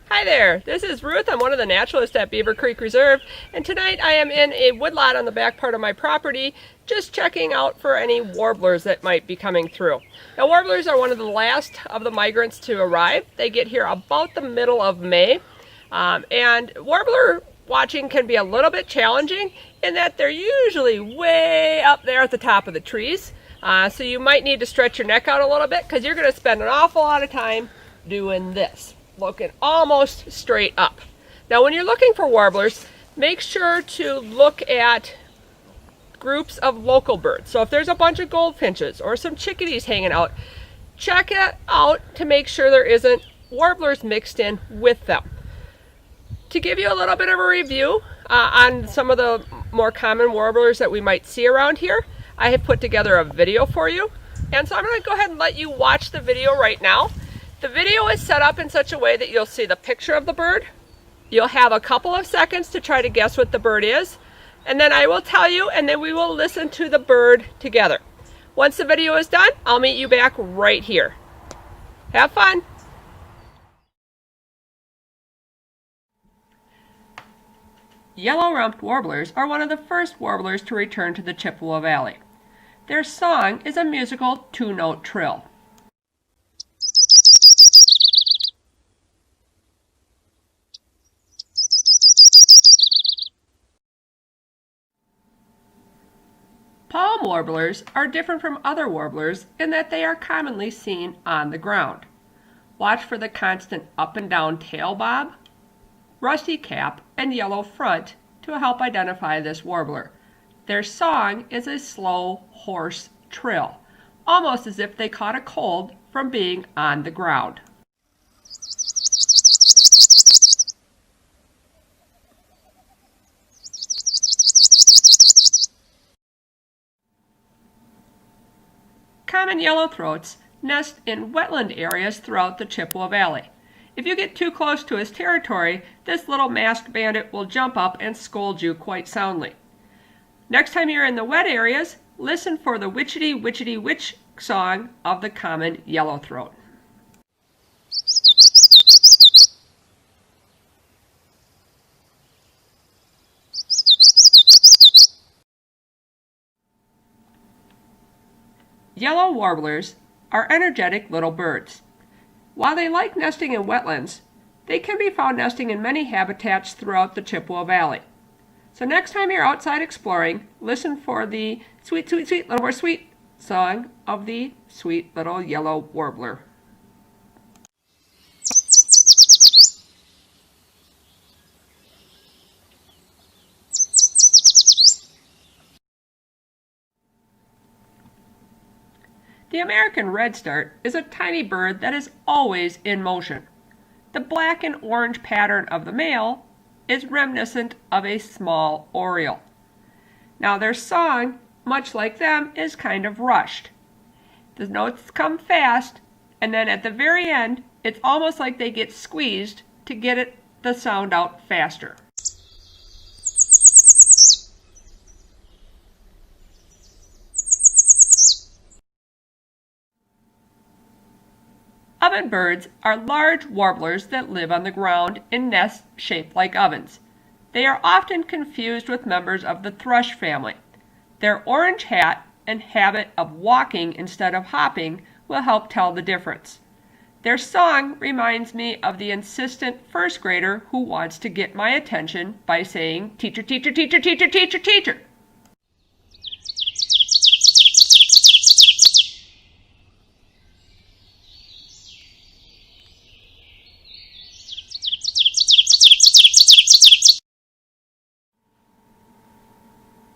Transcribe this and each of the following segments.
Hi there, this is Ruth. I'm one of the naturalists at Beaver Creek Reserve, and tonight I am in a woodlot on the back part of my property just checking out for any warblers that might be coming through. Now, warblers are one of the last of the migrants to arrive. They get here about the middle of May, and warbler watching can be a little bit challenging in that they're usually way up there at the top of the trees, so you might need to stretch your neck out a little bit because you're going to spend an awful lot of time doing this, looking almost straight up. Now when you're looking for warblers, make sure to look at groups of local birds. So if there's a bunch of goldfinches or some chickadees hanging out, check it out to make sure there isn't warblers mixed in with them. To give you a little bit of a review on some of the more common warblers that we might see around here, I have put together a video for you. And so I'm going to go ahead and let you watch the video right now. The video is set up in such a way that you'll see the picture of the bird. You'll have a couple of seconds to try to guess what the bird is, and then I will tell you, and then we will listen to the bird together. Once the video is done, I'll meet you back right here. Have fun! Yellow-rumped warblers are one of the first warblers to return to the Chippewa Valley. Their song is a musical two-note trill. Palm warblers are different from other warblers in that they are commonly seen on the ground. Watch for the constant up and down tail bob, rusty cap, and yellow front to help identify this warbler. Their song is a slow, hoarse trill, almost as if they caught a cold from being on the ground. Common yellowthroats nest in wetland areas throughout the Chippewa Valley. If you get too close to his territory, this little masked bandit will jump up and scold you quite soundly. Next time you're in the wet areas, listen for the witchety witchety witch song of the common yellowthroat. Yellow warblers are energetic little birds. While they like nesting in wetlands, they can be found nesting in many habitats throughout the Chippewa Valley. So next time you're outside exploring, listen for the sweet, sweet, sweet, little more sweet song of the sweet little yellow warbler. The American redstart is a tiny bird that is always in motion. The black and orange pattern of the male is reminiscent of a small oriole. Now their song, much like them, is kind of rushed. The notes come fast, and then at the very end, it's almost like they get squeezed to get the sound out faster. Ovenbirds are large warblers that live on the ground in nests shaped like ovens. They are often confused with members of the thrush family. Their orange hat and habit of walking instead of hopping will help tell the difference. Their song reminds me of the insistent first grader who wants to get my attention by saying, "Teacher, teacher, teacher, teacher, teacher, teacher."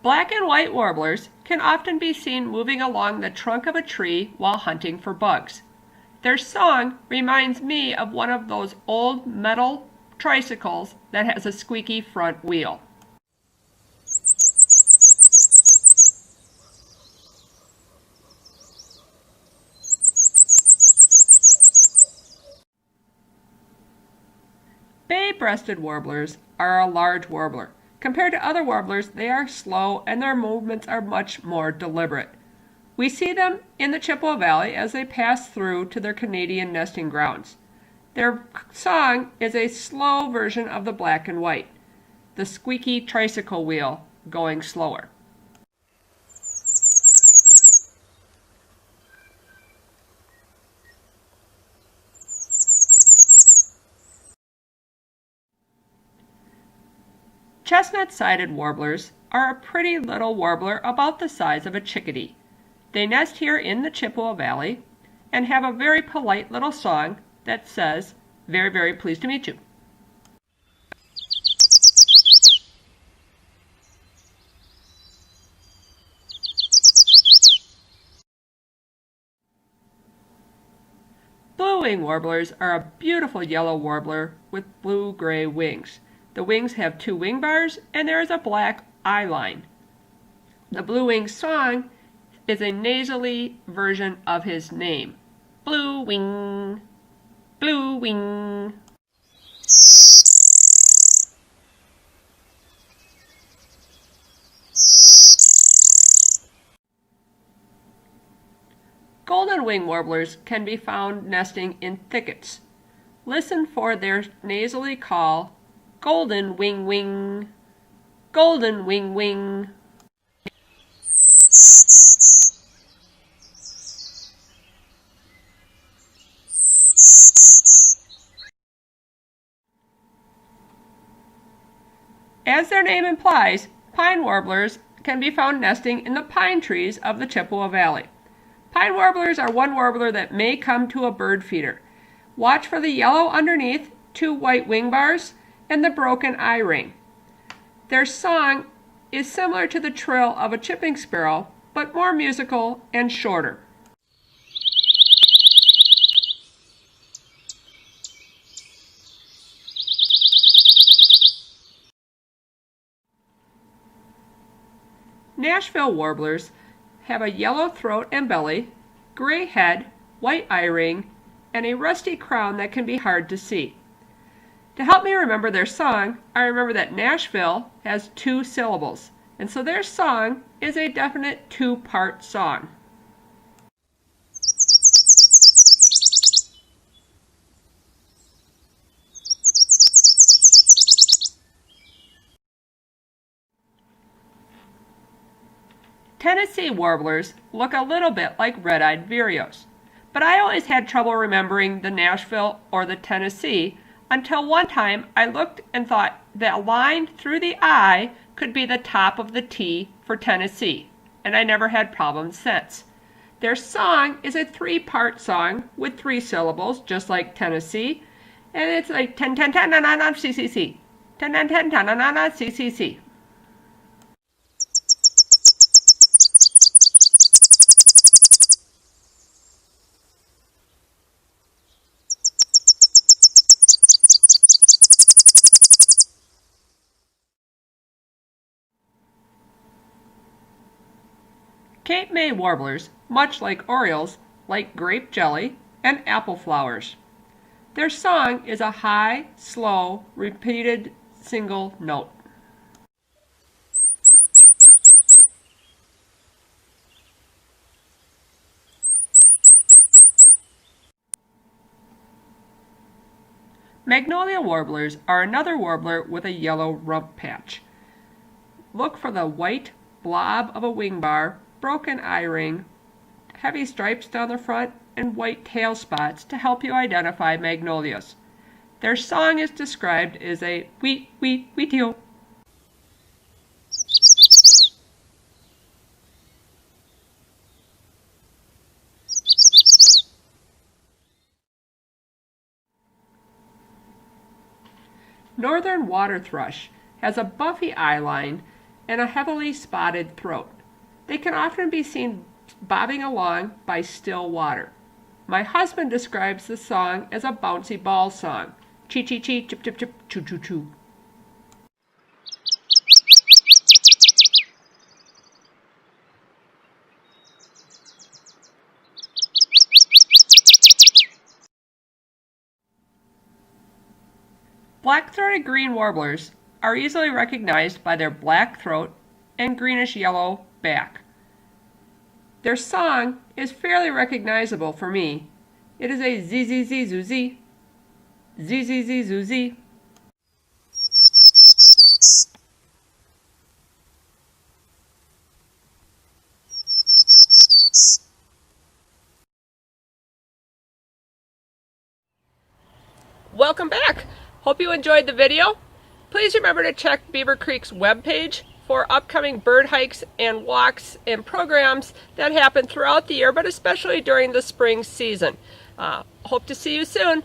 Black and white warblers can often be seen moving along the trunk of a tree while hunting for bugs. Their song reminds me of one of those old metal tricycles that has a squeaky front wheel. Bay-breasted warblers are a large warbler. Compared to other warblers, they are slow and their movements are much more deliberate. We see them in the Chippewa Valley as they pass through to their Canadian nesting grounds. Their song is a slow version of the black and white, the squeaky tricycle wheel going slower. Chestnut-sided warblers are a pretty little warbler about the size of a chickadee. They nest here in the Chippewa Valley and have a very polite little song that says, "Very, very pleased to meet you." Blue-wing warblers are a beautiful yellow warbler with blue-gray wings. The wings have 2 wing bars and there is a black eye line. The blue-wing song is a nasally version of his name. Blue wing, blue wing. Golden wing warblers can be found nesting in thickets. Listen for their nasally call, golden wing wing, golden wing wing. As their name implies, pine warblers can be found nesting in the pine trees of the Chippewa Valley. Pine warblers are one warbler that may come to a bird feeder. Watch for the yellow underneath, 2 white wing bars, and the broken eye ring. Their song is similar to the trill of a chipping sparrow, but more musical and shorter. Nashville warblers have a yellow throat and belly, gray head, white eye ring, and a rusty crown that can be hard to see. To help me remember their song, I remember that Nashville has 2 syllables, and so their song is a definite 2-part song. Tennessee warblers look a little bit like red-eyed vireos, but I always had trouble remembering the Nashville or the Tennessee until one time I looked and thought the line through the I could be the top of the T for Tennessee, and I never had problems since. Their song is a 3-part song with 3 syllables, just like Tennessee, and it's like ten ten ten na na na CCC, ten ten ten na na na CCC. Cape May warblers, much like orioles, like grape jelly and apple flowers. Their song is a high, slow, repeated single note. Magnolia warblers are another warbler with a yellow rump patch. Look for the white blob of a wing bar, broken eye ring, heavy stripes down the front, and white tail spots to help you identify magnolias. Their song is described as a weet weet weetio. Northern water thrush has a buffy eye line and a heavily spotted throat. They can often be seen bobbing along by still water. My husband describes the song as a bouncy ball song. Chee chee chee, chip chip chip, choo choo choo. Black-throated green warblers are easily recognized by their black throat and greenish-yellow back. Their song is fairly recognizable for me. It is a zee-zee-zee-zoo-zee. Z, Z, Z, Z, Z. Welcome back. Hope you enjoyed the video. Please remember to check Beaver Creek's webpage for upcoming bird hikes and walks and programs that happen throughout the year, but especially during the spring season. Hope to see you soon.